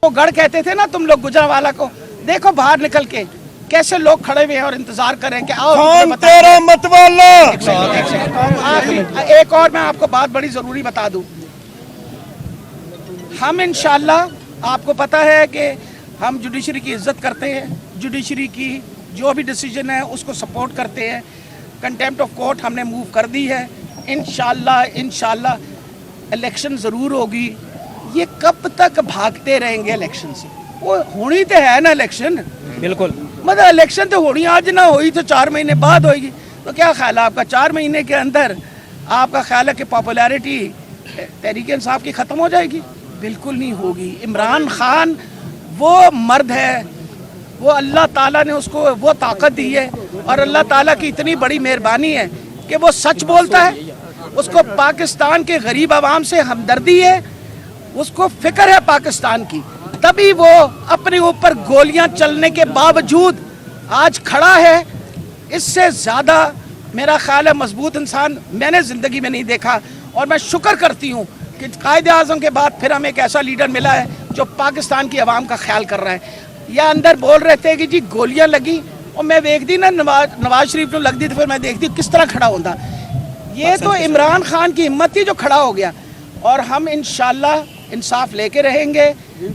वो गढ़ कहते थे ना तुम लोग गुजरांवाला को, देखो बाहर निकल के कैसे लोग खड़े हुए हैं और इंतजार कर रहे हैं कि आओ खान तेरा मतवाला। एक और मैं आपको बात बड़ी जरूरी बता दूं, हम इंशाल्लाह आपको पता है कि हम जुडिशरी की इज्जत करते हैं, जुडिशरी की जो भी डिसीजन है उसको सपोर्ट करते हैं। कंटेम्प्ट ऑफ कोर्ट हमने मूव कर दी है। इंशाल्लाह इलेक्शन ज़रूर होगी। ये कब तक भागते रहेंगे इलेक्शन से? वो होनी तो है ना इलेक्शन, बिल्कुल, मतलब इलेक्शन तो होनी, आज ना हुई तो 4 महीने बाद होगी। तो क्या ख्याल है आपका 4 महीने के अंदर आपका ख्याल है कि पॉपुलैरिटी तहरीक इंसाफ की ख़त्म हो जाएगी? बिल्कुल नहीं होगी। इमरान खान वो मर्द है, वो अल्लाह ताला ने उसको वो ताकत दी है और अल्लाह ताला की इतनी बड़ी मेहरबानी है कि वो सच बोलता है। उसको पाकिस्तान के गरीब आवाम से हमदर्दी है, उसको फिक्र है पाकिस्तान की, तभी वो अपने ऊपर गोलियां चलने के बावजूद आज खड़ा है। इससे ज़्यादा मेरा ख्याल है मजबूत इंसान मैंने ज़िंदगी में नहीं देखा। और मैं शुक्र करती हूँ कि कायदे आज़म के बाद फिर हमें एक ऐसा लीडर मिला है जो पाकिस्तान की आवाम का ख्याल कर रहा है। या अंदर बोल रहे थे कि जी गोलियां लगी, और मैं देखती ना नवाज शरीफ को लगती तो फिर मैं देखती किस तरह खड़ा होता। ये तो इमरान खान की हिम्मत थी जो खड़ा हो गया। और हम इंशाल्लाह इंसाफ लेके रहेंगे।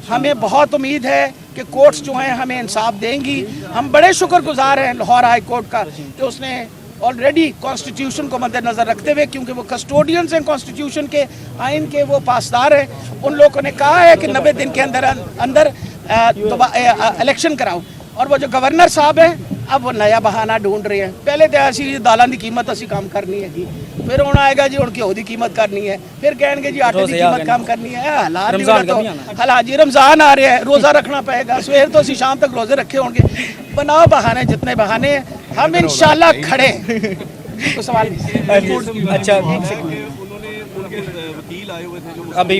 हमें बहुत उम्मीद है कि कोर्ट्स जो हैं हमें इंसाफ देंगी। हम बड़े शुक्रगुजार हैं लाहौर हाई कोर्ट का कि उसने ऑलरेडी कॉन्स्टिट्यूशन को मद्देनज़र रखते हुए, क्योंकि वो कस्टोडियंस हैं कॉन्स्टिट्यूशन के, आइन के वो पासदार हैं, उन लोगों ने कहा है कि 90 दिन के अंदर इलेक्शन कराओ। और वो जो गवर्नर साहब हैं अब वो नया बहाना ढूंढ रहे हैं। पहले तो ऐसी दालां की कीमत असी कम करनी है, फिर होना आएगा जी उनकी घ्यो की कीमत करनी है, फिर कहेंगे जी आटे की कीमत कम करनी है। हालात जी रमजान आ रहे हैं, रोज़ा रखना पड़ेगा, सवेर तो असी शाम तक रोजे रखे होंगे। बनाओ बहाने, जितने बहाने, हम इंशाल्लाह खड़े हैं। तो सवाल अच्छा, उन्होंने उनके वकील आए हुए थे जो अभी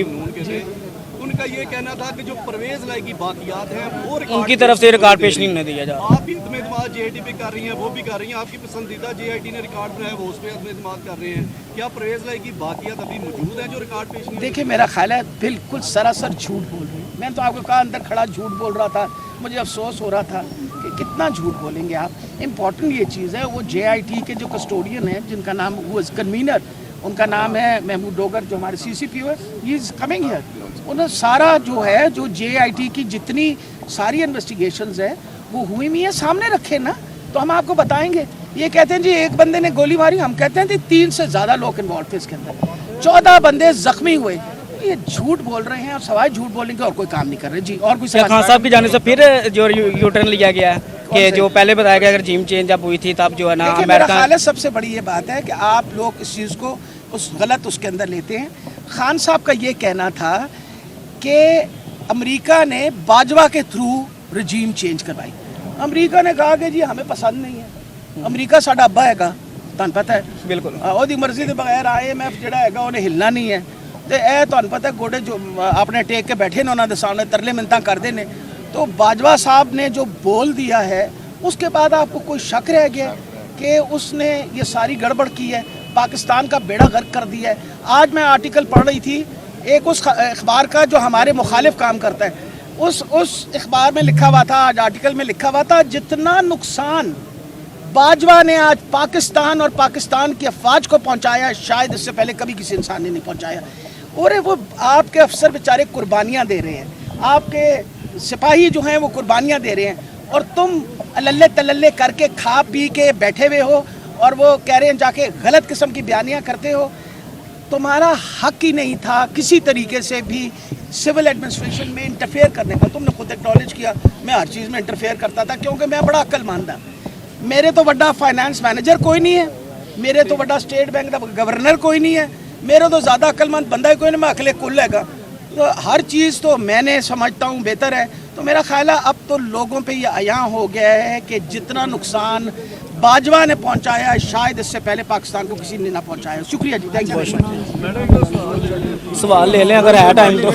उनका ये कहना था कि जो परवेज लाई की बाकियात हैं वो उनकी तरफ से रिकॉर्ड पेश नहीं होने दिया जा रहा। आप भी इत्मीनान JIT पे कर रही हैं, वो भी कर रही हैं, आपकी पसंदीदा JIT ने रिकॉर्ड बनाया वो उस पर इत्मीनान कर रहे हैं। क्या परवेज लाई की बाकियात अभी मौजूद हैं जो रिकॉर्ड पेश नहीं? देखिए मेरा ख्याल है बिल्कुल सरासर झूठ बोल रही है। मैं तो आपको कहा अंदर खड़ा झूठ बोल रहा था, मुझे अफसोस हो रहा था कि कितना झूठ बोलेंगे आप। इम्पॉर्टेंट ये चीज़ है, वो JIT के जो कस्टोडियन हैं जिनका नाम वो कन्वीनर, उनका नाम है महमूद डोगर, जो हमारे CCPO है, ही इज़ कमिंग हियर। उन्हें सारा जो है जो JIT की जितनी सारी इन्वेस्टिगेशंस है वो हुई हुई है, सामने रखे ना तो हम आपको बताएंगे। ये कहते हैं जी एक बंदे ने गोली मारी, हम कहते हैं जी 3 से ज़्यादा लोग इन्वॉल्व थे इसके अंदर, 14 बंदे जख्मी हुए। ये झूठ बोल रहे हैं और सवाल झूठ बोलने के और कोई काम नहीं कर रहे जी। और कोई खान साहब की जाने से फिर जो यूटर्न लिया गया है कि जो पहले बताया गया अगर regime चेंज जब हुई थी तब जो है ना मेरा ख्याल है सबसे बड़ी ये बात है कि आप लोग इस चीज़ को उस गलत उसके अंदर लेते हैं। खान साहब का ये कहना था कि अमेरिका ने बाजवा के थ्रू रजीम चेंज करवाई। अमेरिका ने कहा कि जी हमें पसंद नहीं है, अमेरिका साडा अब्बा हैगा, तुहानू पता है, बिल्कुल ओदी मर्जी के बगैर IMF जिहड़ा हैगा उन्हें हिलना नहीं है। तो यह तुहानू पता है गोडे जो अपने टेक के बैठे ने उन्होंने सामने तरले मिन्नतां करते हैं। तो बाजवा साहब ने जो बोल दिया है उसके बाद आपको कोई शक रह गया कि उसने ये सारी गड़बड़ की है, पाकिस्तान का बेड़ा गर्क कर दिया है। आज मैं आर्टिकल पढ़ रही थी एक उस अखबार का जो हमारे मुखालिफ काम करता है, उस अखबार में लिखा हुआ था, आज आर्टिकल में लिखा हुआ था, जितना नुकसान बाजवा ने आज पाकिस्तान और पाकिस्तान की अफवाज को पहुंचाया शायद इससे पहले कभी किसी इंसान ने नहीं पहुंचाया। और वो आपके अफसर बेचारे कुर्बानियाँ दे रहे हैं, आपके सिपाही जो हैं वो कुर्बानियाँ दे रहे हैं, और तुम अल्ले तल्ले करके खा पी के बैठे हुए हो और वो कह रहे हैं जाके गलत किस्म की बयानियाँ करते हो। तुम्हारा हक ही नहीं था किसी तरीके से भी सिविल एडमिनिस्ट्रेशन में इंटरफेयर करने का। तुमने खुद एक्नॉलेज किया मैं हर चीज़ में इंटरफेयर करता था क्योंकि मैं बड़ा अक्लमंद था। मेरे तो बड़ा फाइनेंस मैनेजर कोई नहीं है, मेरे तो बड़ा स्टेट बैंक का गवर्नर कोई नहीं है, मेरे तो ज़्यादा अक्लमंद बंदा ही कोई नहीं, मैं अकेले कुल हैगा। तो हर चीज़ तो मैंने समझता हूँ बेहतर है। तो मेरा ख्याल है अब तो लोगों पे ये आया हो गया है कि जितना नुकसान बाजवा ने पहुंचाया है, शायद इससे पहले पाकिस्तान को किसी ने ना पहुंचाया। शुक्रिया जी, थैंक यू। सवाल ले लें अगर है टाइम तो।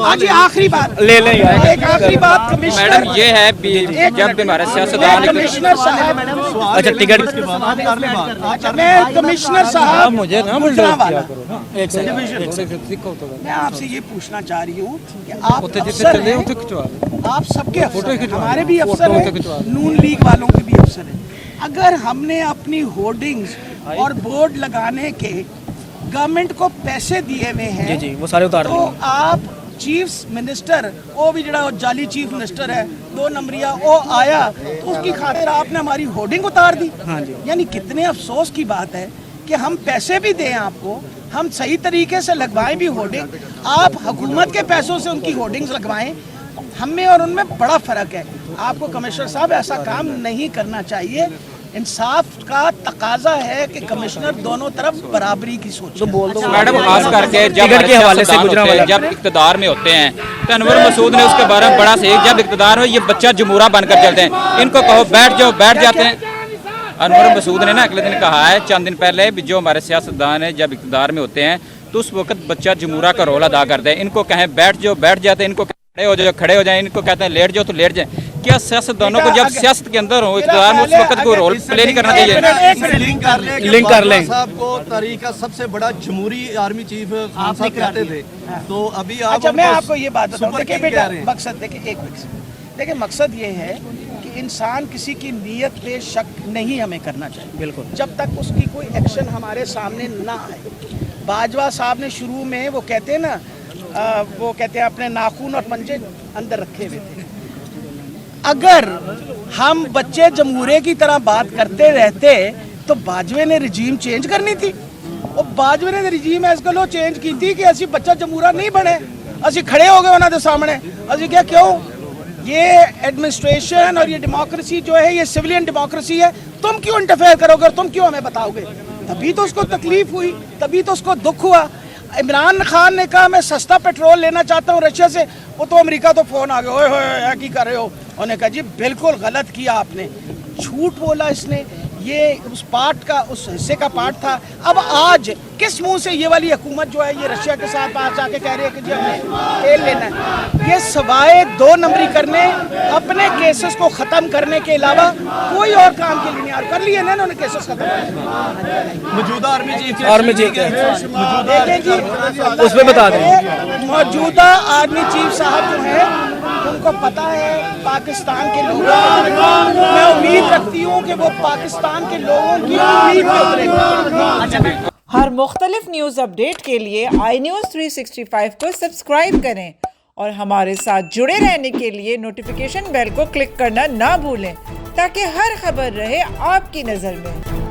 हाँ जी, आखिरी बात ले लें यार। एक आखिरी बात कमिश्नर, मैडम ये है जब हमारे सियासतदान कमिश्नर साहब, अच्छा टिकट मैं कमिश्नर साहब मुझे ना गुजरांवाला, एक सेकंड मैं आपसे ये पूछना चाह रही हूँ कि आप अफसर हैं, आप सबके अफसर हैं, हमारे भी अफसर हैं, नून लीग वालों के भी अफसर हैं। अगर हमने अपनी होर्डिंग्स और बोर्ड लगाने के गवर्नमेंट को पैसे दिए हुए हैं, जी वो सारे उतार तो आप चीफ मिनिस्टर वो भी जड़ा जाली चीफ मिनिस्टर है 2 नंबरिया वो आया तो उसकी खातिर आपने हमारी होर्डिंग उतार दी। हाँ जी। यानी कितने अफसोस की बात है कि हम पैसे भी दें आपको, हम सही तरीके से लगवाएं भी होर्डिंग, आप हुकूमत के पैसों से उनकी होर्डिंग्स लगवाएं। हमें और उनमें बड़ा फ़र्क है। आपको कमिश्नर साहब ऐसा काम नहीं करना चाहिए। इंसाफ का तकाजा है कि कमिश्नर दोनों तरफ बराबरी की सोच तो बोल दो। मैडम खास करके जब टिकट के हवाले से गुजरांवाला जब इक़्तिदार में होते हैं तो अनवर मसूद ने उसके बारे में बड़ा सही, जब इक़्तिदार हो ये बच्चा जमूरा बनकर चलते हैं, इनको कहो बैठ जाओ, बैठ जाते हैं। अनवर मसूद ने ना अगले दिन कहा है चंद दिन पहले भी जो हमारे सियासतदान है जब इक़्तिदार में होते हैं तो उस वक्त बच्चा जमूरा का रोल अदा करते हैं, इनको कहें बैठ जाओ, बैठ जाते हैं, इनको खड़े हो जाओ, खड़े हो जाए, इनको कहते हैं लेट जाओ तो लेट जाए। क्या सियासतदानों को जब सियासत के अंदर हो इक़्तिदार में उस वक्त को रोल प्ले नहीं करना चाहिए? लिंक कर लें साहब को तारीख सबसे बड़ा जमहूरी आर्मी चीफ खान साहब कहते थे, तो अभी आप अच्छा मैं आपको ये बात बताऊं, सुपर देखिए किंग बेटा कह रहे हैं। मकसद देखिए, एक देखिए मकसद ये है कि इंसान किसी की नीयत पे शक नहीं हमें करना चाहिए, बिल्कुल, जब तक उसकी कोई एक्शन हमारे सामने ना आए। बाजवा साहब ने शुरू में वो कहते हैं ना, वो कहते हैं अपने नाखून और पंजे अंदर रखे हुए थे। अगर हम बच्चे जमहूरे की तरह बात करते रहते तो बाजवे ने रिजीम चेंज करनी थी। और बाजवे ने रिजीम इस गलो चेंज की थी कि असी बच्चा जमहूरा नहीं बने, असी खड़े हो गए उन्होंने सामने। असी क्या क्यों, ये एडमिनिस्ट्रेशन और ये डेमोक्रेसी जो है ये सिविलियन डेमोक्रेसी है, तुम क्यों इंटरफेयर करोगे और तुम क्यों हमें बताओगे? तभी तो उसको तकलीफ हुई, तभी तो उसको दुख हुआ। इमरान खान ने कहा मैं सस्ता पेट्रोल लेना चाहता हूँ रशिया से, वो तो अमेरिका तो फोन आ गया, ओए होए की कर रहे हो? उन्होंने कहा जी बिल्कुल गलत किया आपने, झूठ बोला इसने, ये उस पार्ट का उस हिस्से का पार्ट था। अब आज किस मुंह से ये वाली हुकूमत जो है ये रशिया के साथ पास आके कह रही है कि जी हमें तेल लेना है? ये सवाए 2 नंबरी करने, अपने केसेस को ख़त्म करने के अलावा कोई और काम के लिए नहीं। कर लिए ना उन्होंने केसेस खत्म। मौजूदा आर्मी चीफ देखें जी, उस पर बता दें। मौजूदा आर्मी चीफ साहब जो हैं उनको पता है पाकिस्तान के लोगों को, मैं उम्मीद रखती हूँ कि वो पाकिस्तान के लोगों की उम्मीद पे उतरेंगे। हर मुख्तलिफ न्यूज़ अपडेट के लिए iNews 365 को सब्सक्राइब करें और हमारे साथ जुड़े रहने के लिए नोटिफिकेशन बेल को क्लिक करना ना भूलें ताकि हर खबर रहे आपकी नज़र में।